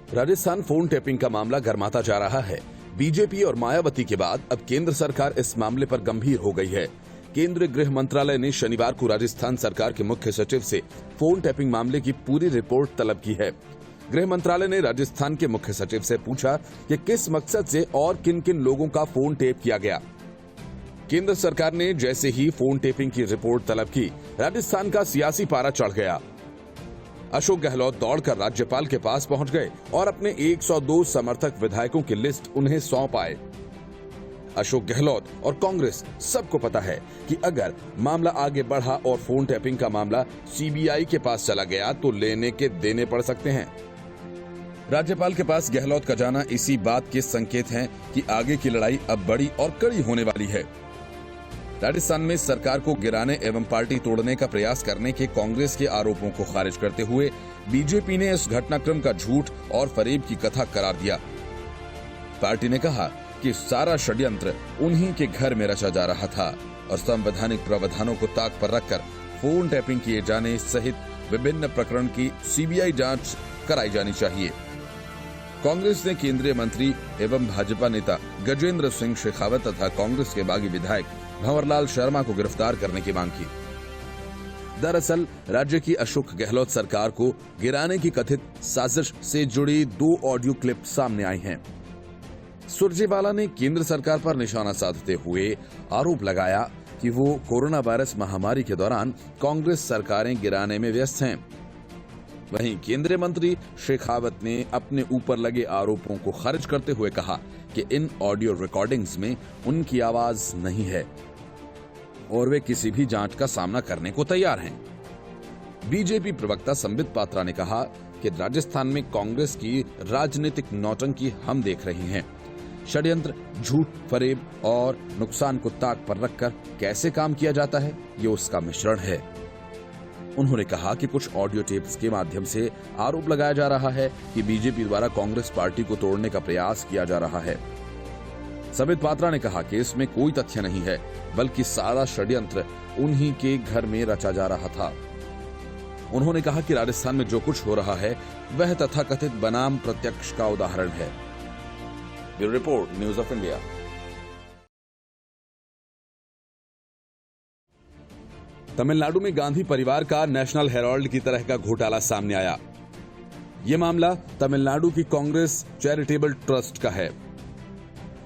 Rajasthan phone tapping का मामला गरमाता जा रहा है। बीजेपी और मायावती के बाद अब केंद्र सरकार इस मामले पर गंभीर हो गई है। केंद्रीय गृह मंत्रालय ने शनिवार को राजस्थान सरकार के मुख्य सचिव से फोन टैपिंग मामले की पूरी रिपोर्ट तलब की है। गृह मंत्रालय ने राजस्थान के मुख्य सचिव से पूछा कि किस मकसद से और किन किन लोगों का फोन टेप किया गया। केंद्र सरकार ने जैसे ही फोन टेपिंग की रिपोर्ट तलब की, राजस्थान का सियासी पारा चढ़ गया। अशोक गहलोत दौड़कर राज्यपाल के पास पहुंच गए और अपने 102 समर्थक विधायकों की लिस्ट उन्हें सौंप आए। अशोक गहलोत और कांग्रेस सबको पता है कि अगर मामला आगे बढ़ा और फोन टैपिंग का मामला सीबीआई के पास चला गया तो लेने के देने पड़ सकते हैं। राज्यपाल के पास गहलोत का जाना इसी बात के संकेत हैं कि आगे की लड़ाई अब बड़ी और कड़ी होने वाली है। राजस्थान में सरकार को गिराने एवं पार्टी तोड़ने का प्रयास करने के कांग्रेस के आरोपों को खारिज करते हुए बीजेपी ने इस घटनाक्रम का झूठ और फरेब की कथा करार दिया। पार्टी ने कहा कि सारा षड्यंत्र उन्हीं के घर में रचा जा रहा था और संवैधानिक प्रावधानों को ताक पर रखकर फोन टैपिंग किए जाने सहित विभिन्न प्रकरण की सीबीआई जांच कराई जानी चाहिए। कांग्रेस ने केंद्रीय मंत्री एवं भाजपा नेता गजेंद्र सिंह शेखावत तथा कांग्रेस के बागी विधायक भंवरलाल शर्मा को गिरफ्तार करने की मांग की। दरअसल राज्य की अशोक गहलोत सरकार को गिराने की कथित साजिश से जुड़ी 2 ऑडियो क्लिप सामने आई हैं। सुरजेवाला ने केंद्र सरकार पर निशाना साधते हुए आरोप लगाया कि वो कोरोना वायरस महामारी के दौरान कांग्रेस सरकारें गिराने में व्यस्त हैं। वहीं केंद्रीय मंत्री शेखावत ने अपने ऊपर लगे आरोपों को खारिज करते हुए कहा कि इन ऑडियो रिकॉर्डिंग्स में उनकी आवाज नहीं है और वे किसी भी जांच का सामना करने को तैयार हैं। बीजेपी प्रवक्ता संबित पात्रा ने कहा कि राजस्थान में कांग्रेस की राजनीतिक नौटंकी हम देख रहे हैं। षड्यंत्र, झूठ, फरेब और नुकसान को ताक पर रखकर कैसे काम किया जाता है, ये उसका मिश्रण है। उन्होंने कहा कि कुछ ऑडियो टेप्स के माध्यम से आरोप लगाया जा रहा है कि बीजेपी द्वारा कांग्रेस पार्टी को तोड़ने का प्रयास किया जा रहा है। संबित पात्रा ने कहा कि इसमें कोई तथ्य नहीं है, बल्कि सारा षड्यंत्र उन्हीं के घर में रचा जा रहा था। उन्होंने कहा कि राजस्थान में जो कुछ हो रहा है वह तथाकथित बनाम प्रत्यक्ष का उदाहरण है। Bureau report, news of India. Tamil Nadu में गांधी परिवार का नेशनल हेराल्ड की तरह का घोटाला सामने आया। यह मामला तमिलनाडु की कांग्रेस चैरिटेबल ट्रस्ट का है।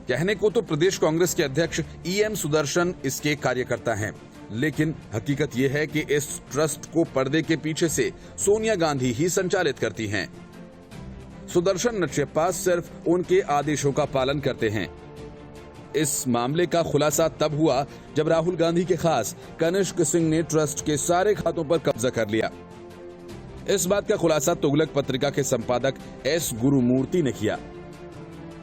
कहने को तो प्रदेश कांग्रेस के अध्यक्ष EM सुदर्शन इसके कार्यकर्ता हैं, लेकिन हकीकत यह है कि इस ट्रस्ट को पर्दे के पीछे से सोनिया गांधी ही संचालित करती हैं। सुदर्शन नचियप्पा सिर्फ उनके आदेशों का पालन करते हैं। इस मामले का खुलासा तब हुआ जब राहुल गांधी के खास कनिष्क सिंह ने ट्रस्ट के सारे खातों पर कब्जा कर लिया। इस बात का खुलासा तुगलक पत्रिका के संपादक S गुरुमूर्ति ने किया।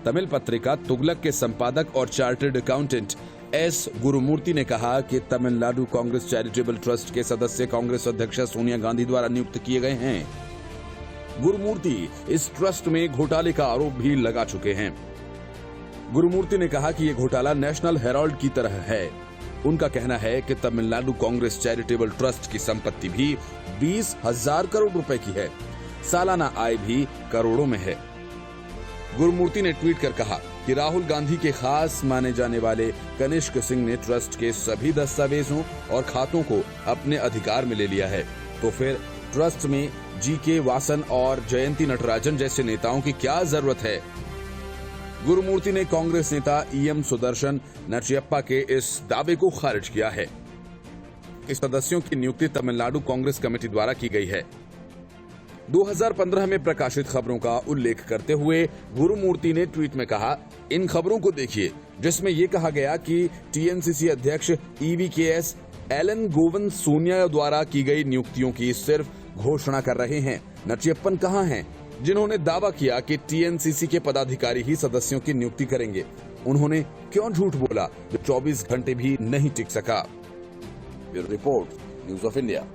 तमिल पत्रिका तुगलक के संपादक और चार्टर्ड अकाउंटेंट S गुरुमूर्ति ने कहा कि तमिलनाडु कांग्रेस चैरिटेबल ट्रस्ट के सदस्य कांग्रेस अध्यक्ष सोनिया गांधी द्वारा नियुक्त किए गए हैं। गुरुमूर्ति इस ट्रस्ट में घोटाले का आरोप भी लगा चुके हैं। गुरुमूर्ति ने कहा कि यह घोटाला नेशनल हेराल्ड की तरह है। उनका कहना है कि तमिलनाडु कांग्रेस चैरिटेबल ट्रस्ट की संपत्ति भी 20,000 करोड़ रुपए की है। सालाना आय भी करोड़ों में है। गुरुमूर्ति ने ट्वीट कर कहा कि राहुल गांधी के खास माने जाने वाले कनिष्क सिंह ने ट्रस्ट के सभी दस्तावेजों और खातों को अपने अधिकार में ले लिया है, तो फिर ट्रस्ट में GK वासन और जयंती नटराजन जैसे नेताओं की क्या जरूरत है। गुरुमूर्ति ने कांग्रेस नेता EM सुदर्शन नचियप्पा के इस दावे को खारिज किया है। इस सदस्यों की नियुक्ति तमिलनाडु कांग्रेस कमेटी द्वारा की गई है। 2015 में प्रकाशित खबरों का उल्लेख करते हुए गुरुमूर्ति ने ट्वीट में कहा, इन खबरों को देखिए जिसमें यह कहा गया कि TNCC अध्यक्ष EVKS एलन गोविंद सोनिया द्वारा की गई नियुक्तियों की सिर्फ घोषणा कर रहे हैं। नचियप्पन कहां हैं जिन्होंने दावा किया कि TNCC के पदाधिकारी ही सदस्यों की नियुक्ति करेंगे? उन्होंने क्यों झूठ बोला जो 24 घंटे भी नहीं टिक सका? Bureau report, news of India.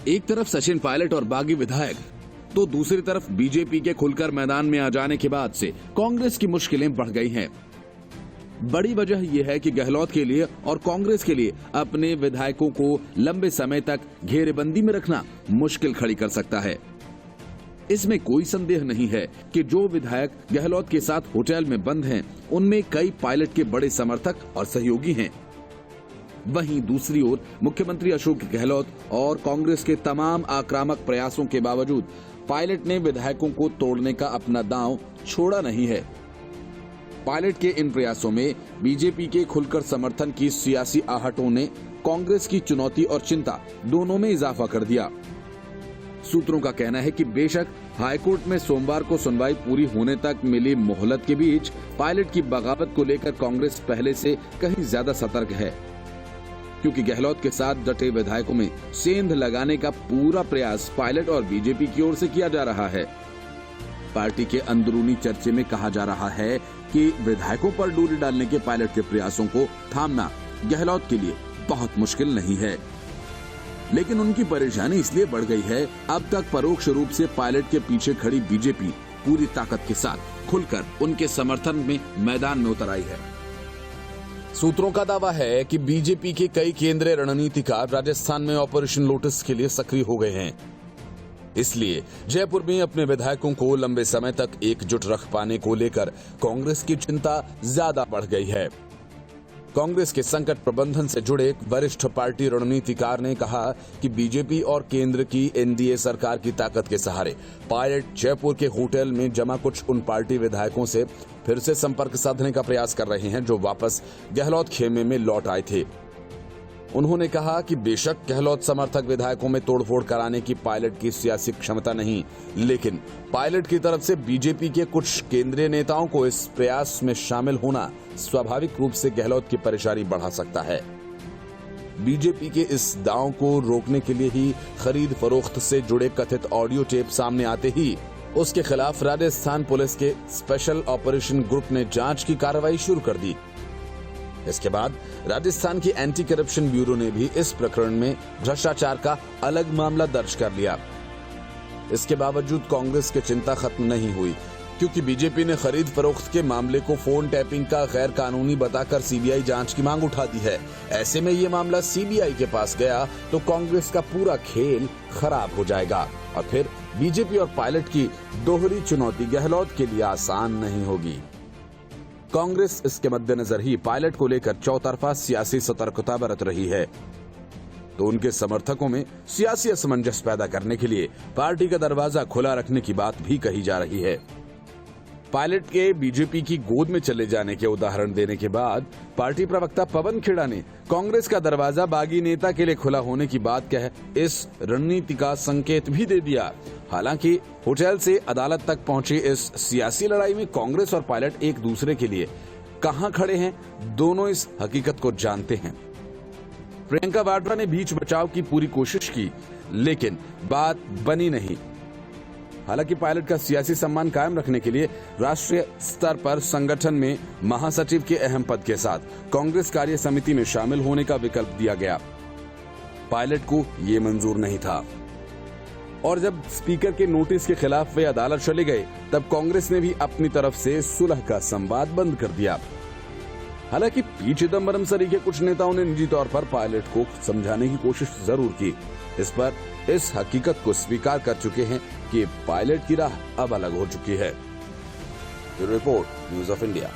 एक तरफ सचिन पायलट और बागी विधायक, तो दूसरी तरफ बीजेपी के खुलकर मैदान में आ जाने के बाद से कांग्रेस की मुश्किलें बढ़ गई हैं। बड़ी वजह यह है कि गहलोत के लिए और कांग्रेस के लिए अपने विधायकों को लंबे समय तक घेरेबंदी में रखना मुश्किल खड़ी कर सकता है। इसमें कोई संदेह नहीं है कि जो विधायक गहलोत के साथ होटल में बंद हैं, उनमें कई पायलट के बड़े समर्थक और सहयोगी हैं। वहीं दूसरी ओर मुख्यमंत्री अशोक गहलोत और कांग्रेस के तमाम आक्रामक प्रयासों के बावजूद पायलट ने विधायकों को तोड़ने का अपना दांव छोड़ा नहीं है। पायलट के इन प्रयासों में बीजेपी के खुलकर समर्थन की सियासी आहटों ने कांग्रेस की चुनौती और चिंता दोनों में इजाफा कर दिया। सूत्रों का कहना है कि बेशक हाईकोर्ट में सोमवार को सुनवाई पूरी होने तक मिली मोहलत के बीच पायलट की बगावत को लेकर कांग्रेस पहले से कहीं ज्यादा सतर्क है, क्योंकि गहलोत के साथ डटे विधायकों में सेंध लगाने का पूरा प्रयास पायलट और बीजेपी की ओर से किया जा रहा है। पार्टी के अंदरूनी चर्चे में कहा जा रहा है कि विधायकों पर डोरी डालने के पायलट के प्रयासों को थामना गहलोत के लिए बहुत मुश्किल नहीं है, लेकिन उनकी परेशानी इसलिए बढ़ गई है अब तक परोक्ष रूप से पायलट के पीछे खड़ी बीजेपी पूरी ताकत के साथ खुलकर उनके समर्थन में मैदान में उतर आई है। सूत्रों का दावा है कि बीजेपी के कई केंद्रीय रणनीतिकार राजस्थान में ऑपरेशन लोटस के लिए सक्रिय हो गए हैं। इसलिए जयपुर में अपने विधायकों को लंबे समय तक एकजुट रख पाने को लेकर कांग्रेस की चिंता ज्यादा बढ़ गई है। कांग्रेस के संकट प्रबंधन से जुड़े एक वरिष्ठ पार्टी रणनीतिकार ने कहा कि बीजेपी और केंद्र की एनडीए सरकार की ताकत के सहारे पायलट जयपुर के होटल में जमा कुछ उन पार्टी विधायकों से फिर से संपर्क साधने का प्रयास कर रहे हैं जो वापस गहलोत खेमे में लौट आए थे। उन्होंने कहा कि बेशक गहलोत समर्थक विधायकों में तोड़फोड़ कराने की पायलट की सियासी क्षमता नहीं, लेकिन पायलट की तरफ से बीजेपी के कुछ केंद्रीय नेताओं को इस प्रयास में शामिल होना स्वाभाविक रूप से गहलोत की परेशानी बढ़ा सकता है। बीजेपी के इस दांव को रोकने के लिए ही खरीद फरोख्त से जुड़े कथित ऑडियो टेप सामने आते ही उसके खिलाफ राजस्थान पुलिस के स्पेशल ऑपरेशन ग्रुप ने जांच की कार्रवाई शुरू कर दी। इसके बाद राजस्थान की एंटी करप्शन ब्यूरो ने भी इस प्रकरण में भ्रष्टाचार का अलग मामला दर्ज कर लिया। इसके बावजूद कांग्रेस की चिंता खत्म नहीं हुई, क्योंकि बीजेपी ने खरीद फरोख्त के मामले को फोन टैपिंग का गैर कानूनी बताकर सीबीआई जांच की मांग उठा दी है। ऐसे में ये मामला सीबीआई के पास गया तो कांग्रेस का पूरा खेल खराब हो जाएगा और फिर बीजेपी और पायलट की दोहरी चुनौती गहलोत के लिए आसान नहीं होगी। कांग्रेस इसके मद्देनजर ही पायलट को लेकर चौतरफा सियासी सतर्कता बरत रही है, तो उनके समर्थकों में सियासी असमंजस पैदा करने के लिए पार्टी का दरवाजा खुला रखने की बात भी कही जा रही है। पायलट के बीजेपी की गोद में चले जाने के उदाहरण देने के बाद पार्टी प्रवक्ता पवन खेड़ा ने कांग्रेस का दरवाजा बागी नेता के लिए खुला होने की बात कह इस रणनीति का संकेत भी दे दिया। हालांकि होटल से अदालत तक पहुंची इस सियासी लड़ाई में कांग्रेस और पायलट एक दूसरे के लिए कहां खड़े हैं, दोनों इस हकीकत को जानते हैं। प्रियंका वाड्रा ने बीच बचाव की पूरी कोशिश की, लेकिन बात बनी नहीं। हालांकि पायलट का सियासी सम्मान कायम रखने के लिए राष्ट्रीय स्तर पर संगठन में महासचिव के अहम पद के साथ कांग्रेस कार्य समिति में शामिल होने का विकल्प दिया गया। पायलट को ये मंजूर नहीं था और जब स्पीकर के नोटिस के खिलाफ वे अदालत चले गए तब कांग्रेस ने भी अपनी तरफ से सुलह का संवाद बंद कर दिया। हालांकि पी चिदम्बरम सरीखे कुछ नेताओं ने निजी तौर पर पायलट को समझाने की कोशिश जरूर की। इस पर इस हकीकत को स्वीकार कर चुके हैं कि पायलट की राह अब अलग हो चुकी है। Report news of India.